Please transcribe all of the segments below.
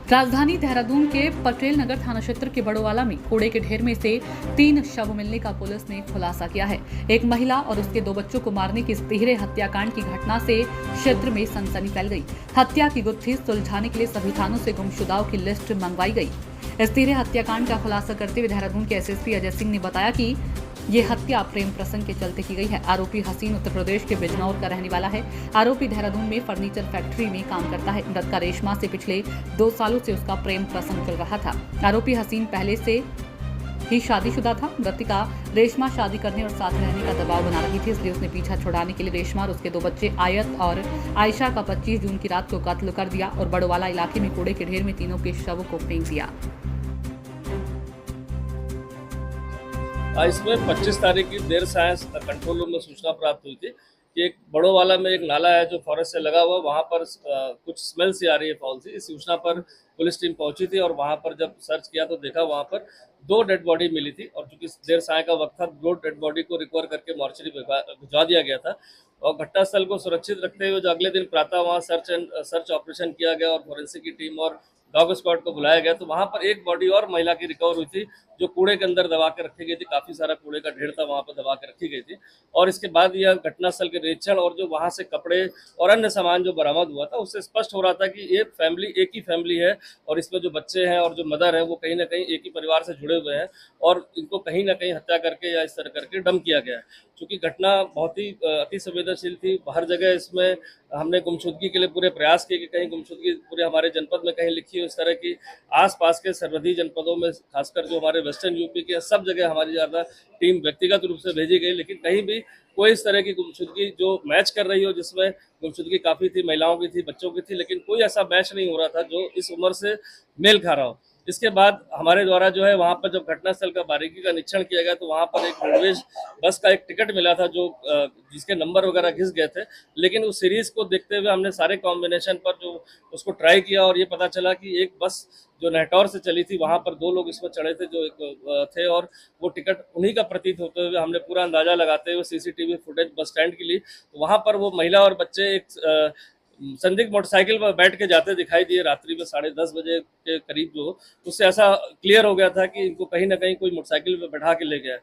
राजधानी देहरादून के पटेल नगर थाना क्षेत्र के बड़ोवाला में कूड़े के ढेर में से 3 शव मिलने का पुलिस ने खुलासा किया है। एक महिला और उसके 2 बच्चों को मारने की इस तिहरे हत्याकांड की घटना से क्षेत्र में सनसनी फैल गई। हत्या की गुत्थी सुलझाने के लिए सभी थानों से गुमशुदाओं की लिस्ट मंगवाई गई। इस तिहरे हत्याकांड का खुलासा करते हुए देहरादून के एसएसपी अजय सिंह ने बताया कि ये हत्या प्रेम प्रसंग के चलते की गई है। आरोपी हसीन उत्तर प्रदेश के बिजनौर का रहने वाला है। आरोपी देहरादून में फर्नीचर फैक्ट्री में काम करता है। मृतका रेशमा से पिछले 2 सालों से उसका प्रेम प्रसंग चल रहा था। आरोपी हसीन पहले से ही शादीशुदा था। मृतका रेशमा शादी करने और साथ रहने का दबाव बना रही थी, इसलिए उसने पीछा छुड़ाने के लिए रेशमा और उसके 2 बच्चे आयत और आयशा का 25 जून की रात को कत्ल कर दिया और बड़ोवाला इलाके में कूड़े के ढेर में तीनों के शवों को फेंक दिया। इसमें 25 तारीख की देर सायंस कंट्रोल रूम में सूचना प्राप्त हुई थी कि एक बड़ोवाला में एक नाला है जो फॉरेस्ट से लगा हुआ, वहाँ पर कुछ स्मेल सी आ रही है फाउल सी। इस सूचना पर पुलिस टीम पहुंची थी और वहाँ पर जब सर्च किया तो देखा वहाँ पर 2 डेड बॉडी मिली थी और चूंकि देर साय का वक्त था, 2 डेड बॉडी को रिकवर करके मॉर्चरी भिजवा दिया गया था और घटनास्थल को सुरक्षित रखते हुए जो अगले दिन प्रातः वहाँ सर्च ऑपरेशन किया गया और फोरेंसिक की टीम और डॉग स्क्वाड को बुलाया गया तो वहां पर एक बॉडी और महिला की रिकवर हुई थी जो कूड़े के अंदर दबा के रखी गई थी। काफी सारा कूड़े का ढेर था वहां पर दबा के रखी गई थी और इसके बाद यह घटनास्थल के निरीक्षण और जो वहां से कपड़े और अन्य सामान जो बरामद हुआ था उससे स्पष्ट हो रहा था कि ये फैमिली एक ही फैमिली है और इसमें जो बच्चे हैं और जो मदर है वो कहीं ना कहीं एक ही परिवार से जुड़े हुए हैं और इनको कहीं ना कहीं हत्या करके या इस तरह करके डंप किया गया है। चूंकि घटना बहुत ही अति संवेदनशील थी, हर जगह इसमें हमने गुमशुदगी के लिए पूरे प्रयास किए कि कहीं गुमशुदगी पूरे हमारे जनपद में कहीं लिखी हो इस तरह की। आसपास के सरहदी जनपदों में खासकर जो हमारे वेस्टर्न यूपी के सब जगह हमारी ज़्यादा टीम व्यक्तिगत रूप से भेजी गई, लेकिन कहीं भी कोई इस तरह की गुमशुदगी जो मैच कर रही हो, जिसमें गुमशुदगी काफ़ी थी, महिलाओं की थी, बच्चों की थी, लेकिन कोई ऐसा मैच नहीं हो रहा था जो इस उम्र से मेल खा रहा हो। इसके बाद हमारे द्वारा जो है वहाँ पर जब घटनास्थल का बारीकी का निरीक्षण किया गया तो वहाँ पर एक रोडवेज बस का एक टिकट मिला था जो जिसके नंबर वगैरह घिस गए थे, लेकिन उस सीरीज को देखते हुए हमने सारे कॉम्बिनेशन पर जो उसको ट्राई किया और ये पता चला कि एक बस जो नेहटौर से चली थी वहाँ पर 2 लोग इसमें चढ़े थे जो एक थे और वो टिकट उन्हीं का प्रतीत होते हुए हमने पूरा अंदाजा लगाते हुए सीसीटीवी फुटेज बस स्टैंड के लिए तो वहाँ पर वो महिला और बच्चे एक संदिग्ध मोटरसाइकिल पर बैठ के जाते दिखाई दिए रात्रि में 10:30 बजे के करीब। जो उससे ऐसा क्लियर हो गया था कि इनको कहीं ना कहीं कोई मोटरसाइकिल पर बैठा के ले गया।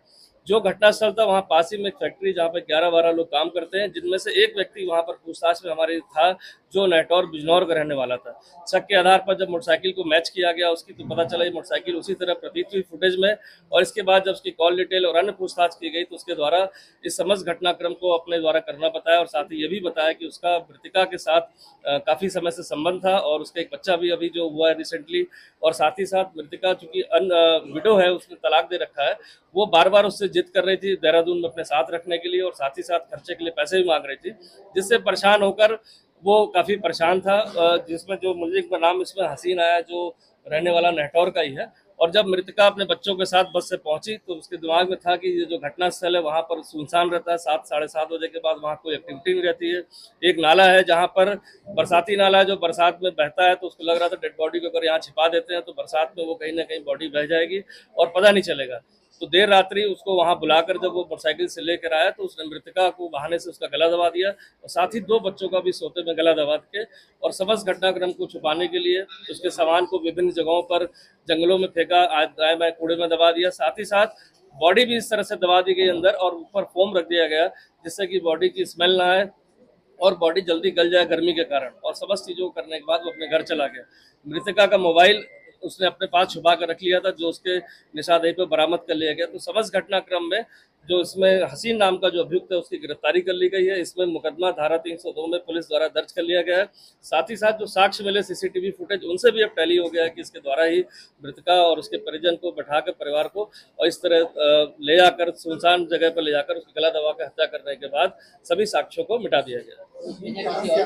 जो घटनास्थल था वहाँ पास ही में एक फैक्ट्री जहाँ पे 11-12 लोग काम करते हैं, जिनमें से एक व्यक्ति वहाँ पर पूछताछ में हमारे था जो नेहटौर बिजनौर का रहने वाला था। शक के आधार पर जब मोटरसाइकिल को मैच किया गया उसकी तो पता चला ये मोटरसाइकिल उसी तरह प्रतीत हुई फुटेज में और इसके बाद जब उसकी कॉल डिटेल और अन्य पूछताछ की गई तो उसके द्वारा इस समस्त घटनाक्रम को अपने द्वारा करना बताया और साथ ही ये भी बताया कि उसका मृतिका के साथ काफ़ी समय से संबंध था और उसका एक बच्चा भी अभी जो हुआ है रिसेंटली और साथ ही साथ मृतिका चूंकि विडो है, उसने तलाक दे रखा है, वो बार बार उससे जिद कर रही थी देहरादून में अपने साथ रखने के लिए और साथ ही साथ खर्चे के लिए पैसे भी मांग रही थी, जिससे परेशान होकर वो काफ़ी परेशान था। जिसमें जो मुल्जिम का नाम इसमें हसीन आया जो रहने वाला नेहटौर का ही है और जब मृतिका अपने बच्चों के साथ बस से पहुंची तो उसके दिमाग में था कि ये जो घटनास्थल है वहाँ पर सुनसान रहता है, 7-7:30 बजे के बाद वहाँ कोई एक्टिविटी नहीं रहती है। एक नाला है जहाँ पर बरसाती नाला है जो बरसात में बहता है तो उसको लग रहा था डेड बॉडी को अगर यहाँ छिपा देते हैं तो बरसात में वो कहीं ना कहीं बॉडी बह जाएगी और पता नहीं चलेगा। तो देर रात्रि उसको वहां बुलाकर जब वो मोटरसाइकिल से लेकर आया तो उसने मृतिका को बहाने से उसका गला दबा दिया और साथ ही 2 बच्चों का भी सोते में गला दबा के और समस्त घटनाक्रम को छुपाने के लिए उसके सामान को विभिन्न जगहों पर जंगलों में फेंका, आए मैं कूड़े में दबा दिया। साथ ही साथ बॉडी भी इस तरह से दबा दी गई अंदर और ऊपर फोम रख दिया गया जिससे कि बॉडी की स्मेल ना आए और बॉडी जल्दी गल जाए गर्मी के कारण। और समस्त चीज़ों को करने के बाद वो अपने घर चला गया। मृतिका का मोबाइल उसने अपने पास छुपा कर रख लिया था जो उसके निशानदेही पर बरामद कर लिया गया। तो समस्त घटनाक्रम में जो इसमें हसीन नाम का जो अभियुक्त है उसकी गिरफ्तारी कर ली गई है। इसमें मुकदमा धारा 302 में पुलिस द्वारा दर्ज कर लिया गया है। साथ ही साथ जो साक्ष्य मिले सीसीटीवी फुटेज उनसे भी अब टैली हो गया है कि इसके द्वारा ही मृतका और उसके परिजन को बैठाकर परिवार को और इस तरह ले जाकर सुनसान जगह पर ले जाकर उसकी गला दबा कर हत्या करने के बाद सभी साक्ष्यों को मिटा दिया गया।